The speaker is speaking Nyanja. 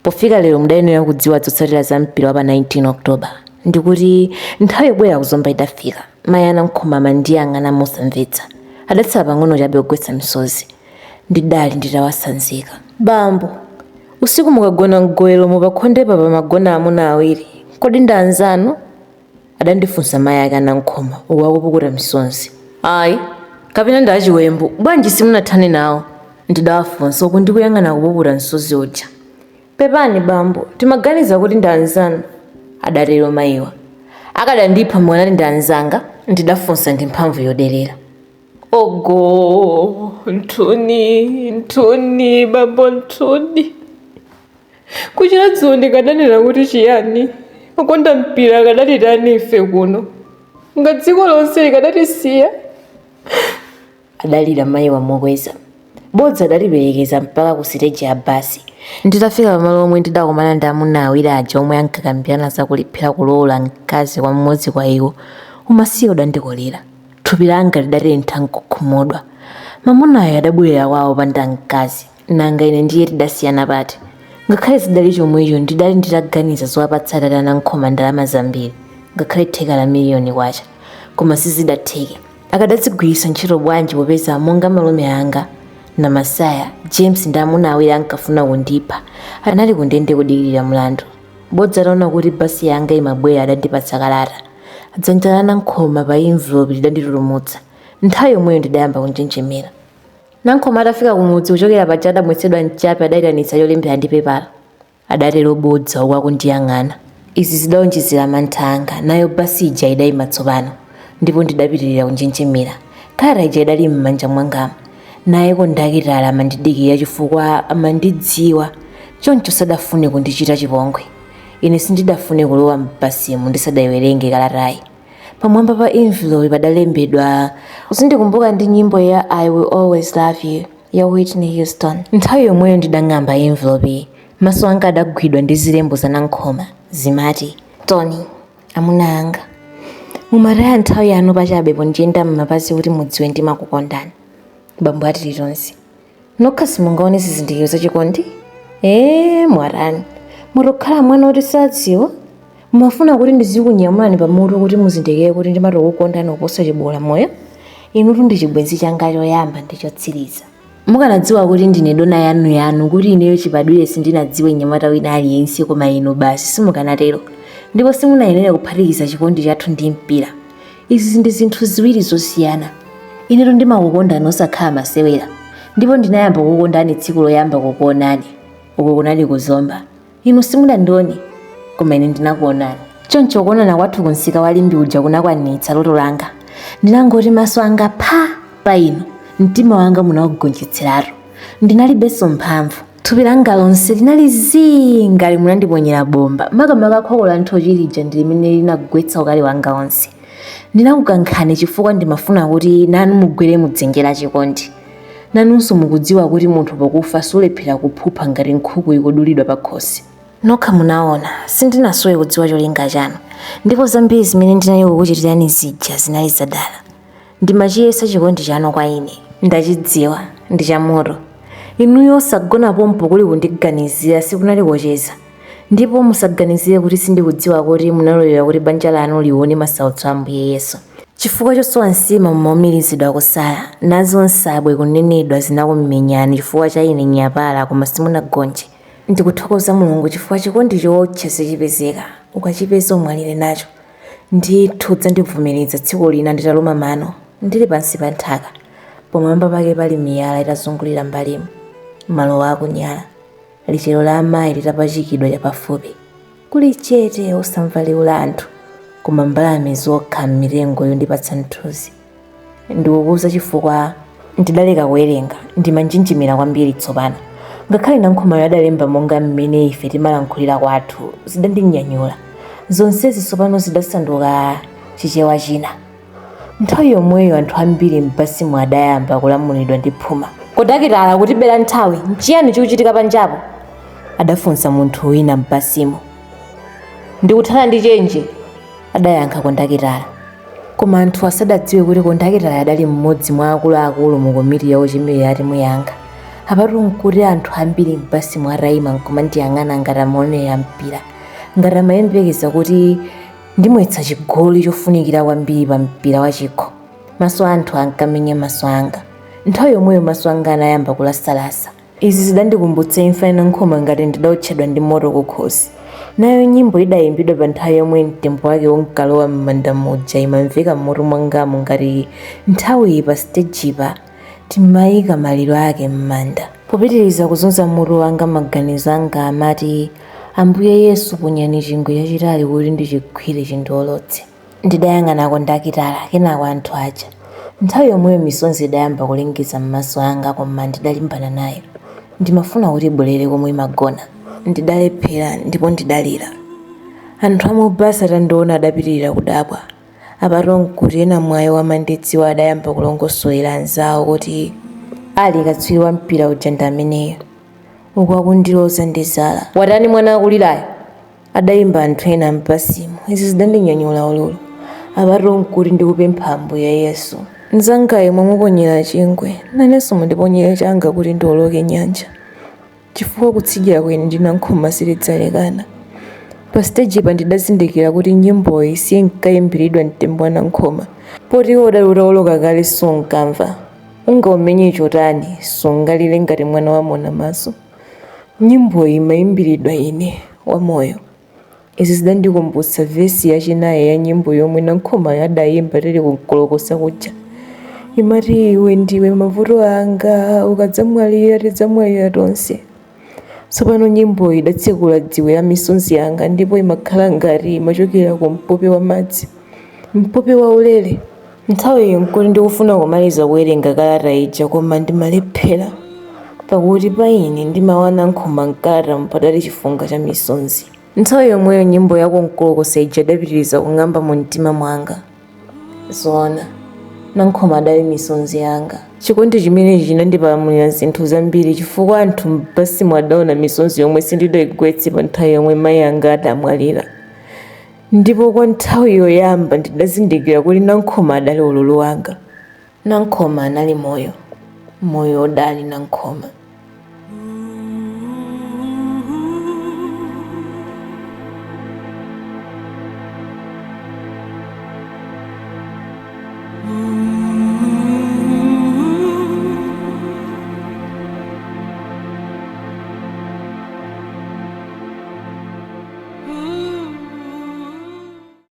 Pofika lero mudayenera kudziwa zotsatira za mpira wa pa 19 October. Ndikuti nthawi yobwera kuzomba idafika. Mayi anamkhoma mandiyang'ana mosamvetsa. Adatsala pang'ono chabe kugwetsa misozi. Ndidali nditawasanzika. Bambo, usiku mukagona mgowero mupakhondepa pamagona amuna awiri. Kodi ndi anzanu? Adandifunsa mayi ake anamkhoma wakupukuta misozi. Ayi, kapena ndi achiwembu, bwanji simunathane nawo? Ndidawafunsa uku ndikuyang'ana kupukuta misozi uja. Pepani bambo, timaganiza kuti ndi anzanu, adatero mayiwa. Akadandipha mwanati ndi anzanga, ndidafunsa ndi mphamvu yoderera. Ogo, ntuni, bambo ntuni. Kuchira dzulo ndikadanena kuti chiyani, ukonda mpira akadatitani ife kuno. Nga dziko lonse likadatisiya. Adalira mayiwa mokweza. Bodza adaliperekeza mpaka ku siteji ya basi. Nditafika pamalo omwe ndidakumana ndi amuna awiri aja omwe ankakambirana zakuliphira kulowola mkazi kwa mmodzi kwa iwo. Umasiye udandikolera. Thupi langa lidatentha nkukhumudwa. Mamunayo adabwerera kwawo panda mkazi. Nanga ine ndiye tidasiyana pati. Ngakhale zidali chomwecho ndidali nditaganiza zowapatsa Atate Namkhoma ndalama zambiri. Ngakhale theka la miliyoni kwacha. Koma sizidatheke. Akadadzigwiritsa ntchito bwanji popeza monga malume anga na Masaya, James ndi amuna awiri ankafuna kundipha. Anali kundende kudikirira mlandu. Bodza ataona kuti basi yanga imabwera adandipatsa kalata. Dzanja la Namkhoma pa envelope lidanditulumutsa. Nthawi yomweyo ndidayamba kunjenjemera. Namkhoma atafika kumudzi kuchokera paja adamwetsedwa mchape adayitanitsa yolembera ndi pepala. Adatero Bodza wakundiyang'ana. Izi zidawonjezera mantha anga, nayo basi ija idayima tsopano. Ndipo ndidapitirira kunjenjemera. Kalata ija idali m'manja mwangamo. Naye kondakitala amandidikira chifukwa amandidziwa. Choncho sadafune kundichita chipongwe. Ine sindidafune kulowa m'basimu ndisadayiwerenge kalatayi. Pamwamba pa envelope padalembedwa, uzindikumbuka ndi nyimbo ya I Will Always Love You ya Whitney Houston. Nthawi yomweyo ndidang'amba envelope. Maso anga adagwidwa ndi zilembo za Namkhoma zimati, Tony, amuna anga. Mumataya nthawi yanu pachabe ponjenda m'mapazi kuti mudziwe ndimakukondani. Bambo ati litonse. Nokha simungaone zizindikiro zachikondi? Mwarani. Mutokhala mwana kuti sadziwa? Mumafuna kuti ndizikunyamulani pamutu kuti muzindikire kuti ndimatokukondani kuposa chibola moyo? Inutu ndi chibwenzi changa choyamba ndi chotsiriza. Mukanadziwa kuti ndine dona yanu kuti ineyo chibadwire sindinadziwe nyamata wina aliyense koma inu basi simukanatero. Ndipo simunayenera kuphatikiza chikondi chathu ndi mpira. Izi ndi zinthu ziwiri zosiyana. Inetu ndimakukondani osakhala masewera. Ndipo ndinayamba kukukondani tsiku loyamba kukuonani. Uko kunali kuzomba. Inu simunandione, koma ine ndinakuonani. Choncho kuonana kwathu kunsika walimbi uja kunakwanitsa loto langa. Ndinangoti maso anga pa inu. Mtima wanga munawugonjetseratu. Ndinalibenso mphamvu. Thupi langa lonse linali zii ngati munandiponyera bomba. Makamaka khoko la nthochi lija ndi limene linagwetsa ukali wanga onse. Ndinakukankhani chifukwa ndimafuna kuti nanu mugwere mudzenje la chikondi. Nanunso mukudziwa kuti munthu pokufa sulephera kuphupha ngati nkhuku ikudulidwa pa khosi. Nokha munaona, sindinasowe kudziwa cholinga chanu. Ndipo zambiri zimene ndinali kukuchitirani zija zinali zadala. Ndimachiyesa chikondi chanu kwa ine. Ndachidziwa, ndi chamoto. Inuyo osagona pompo kuli kundiganizira sikunali kocheza. Ndipo musaganizire kuti sindikudziwa kuti munalolera kuti banja lanu lione masautso a Ambuye Yesu. Chifukwa chosowa nsima mumaumirizidwa kusala, nazo nsabwe kunenedwa zinakumenyani chifukwa cha ine nyapala koma simunagonje. Ndikuthokoza Mulungu chifukwa chikondi chotcha sichipezeka, ukachipeza umwalire nacho. Ndithu dzandivomereza tsiku lina nditaluma mano, ndili pansi pa nthaka. Pomwamba pake pali miyala itazungulira mbalimu. Malowa akunyala. Lichero la amayi litapachikidwa chapafupi. Kuli chete osamva liwu la anthu. Koma mbalame zokha m'mitengo yondipatsa nthuzi. Ndikukuza chifukwa ndidaleka kuwerenga, ndimanjenjemera kwambiri tsopano. Ngakhale Namkhoma adalemba monga mmene ife timalankhulira kwathu, zidandinyanyula. Zonsezi tsopano zidasanduka chichewa china. Nthawi yomweyo anthu ambiri m'basimu adayamba kulamulidwa ndi phuma. Kodakitala kutibera nthawi, nchiyani chikuchitika panjapo? Adafunsa munthu wina m'basimu. Ndikuthana ndi chenje, adayankha kondakitala. Koma anthu asadadziwe kuti kondakitala adali mmodzi mwa akuluakulu mu komiti ya ochemerera timu yanga. apatu nkuti anthu ambiri m'basi mwarayima nkoma ndiyang'ana ngati amaonera mpira, ngati amayembekeza kuti ndimwetsa chigoli chofunikira kwambiri pa mpira wa chikho. Maso anthu ankamenya maso anga, nthawi yomweyo maso anga anayamba kulasalasa. Izi zidandikumbutsa imfa ina nkhoma ngati ndidawotchedwa ndi moto kukhosi. Nayo nyimbo idayimbidwa pa nthawi yomwe mtembo wake unkalowa m'manda muja imamveka m'mutu mwangamo ngati nthawiyi pa sitejipa timayika maliro ake m'manda. Popitiriza kuzunza mutu wanga maganizo anga amati, Ambuye Yesu punyani chingwe chachitali kuti ndichigwire chindolotse. Ndidayang'anako ndakitala kenako anthu aja. Nthawi yomweyo misonzi idayamba kulengeza m'maso anga koma ndidalimbana nayo. Ndimafuna kuti ibwerere komwe imagona. Ndidalephera ndipo ndidalira. Anthu amubasi atandiona adapitirira kudabwa. Apatu nkuti ena mwayi wamandidziwa adayamba kulongosolera anzawo kuti ali katswiri wa mpira uja ndi ameneyo. Uku akundiloza ndizala. Watani mwana akulirayo? Adayimba anthu ena m'basimo. Izi zidandinyanyula ululu. Apatu nkuti ndikupempha Ambuye Yesu. Nzangayo mwamuponyera chingwe, nanenso mundiponyere changa kuti ndiwoloke nyanja. Chifukwa kutsidya kwene ndinankhoma silidzalekana. Pa stage pa ndidazindikira kuti nyimboyi sinkayimbiridwa mtembo wa nankhoma. Poti odali utawoloka kale sunkamva. Ungaumenye chotani, sungalire ngati mwana wamona maso. Nyimboyi imayimbiridwa ine wamoyo. Izi zidandikumbutsa vesi yachinayi ya nyimbo yomwe nankhoma adayimba tili kunkolokosa kuja. Imati iwe ndiwe mavuto anga, ukadzamwalira tidzamwalira tonse. Tsopano nyimbo idatsekula dziwe la misonzi yanga ndipo imakhala ngati imachokera ku mpope wa madzi, mpope wa ulere. Nthawi nkuti ndikufuna kumaliza kuwerenga kalata ija koma ndimalephera, pakuti pa ine ndimawana nkhoma mkalata mpatali chifunga cha misonzi. Nthawi yomweyo nyimbo yako nkolokosa ija idapitiriza kung'amba mu mtima mwanga. Zoona nankhoma adali misonzi yanga. Chikondi chimenechi chinandipalamulira zinthu zambiri chifukwa anthu m'basimo adaona misonzi yomwe sindidayigwetse pa nthawi yomwe mayi anga adamwalira. Ndipo kwa nthawi yoyamba ndidazindikira kuti nankhoma adali ululu wanga. Nankhoma anali moyo, moyo odali nankhoma.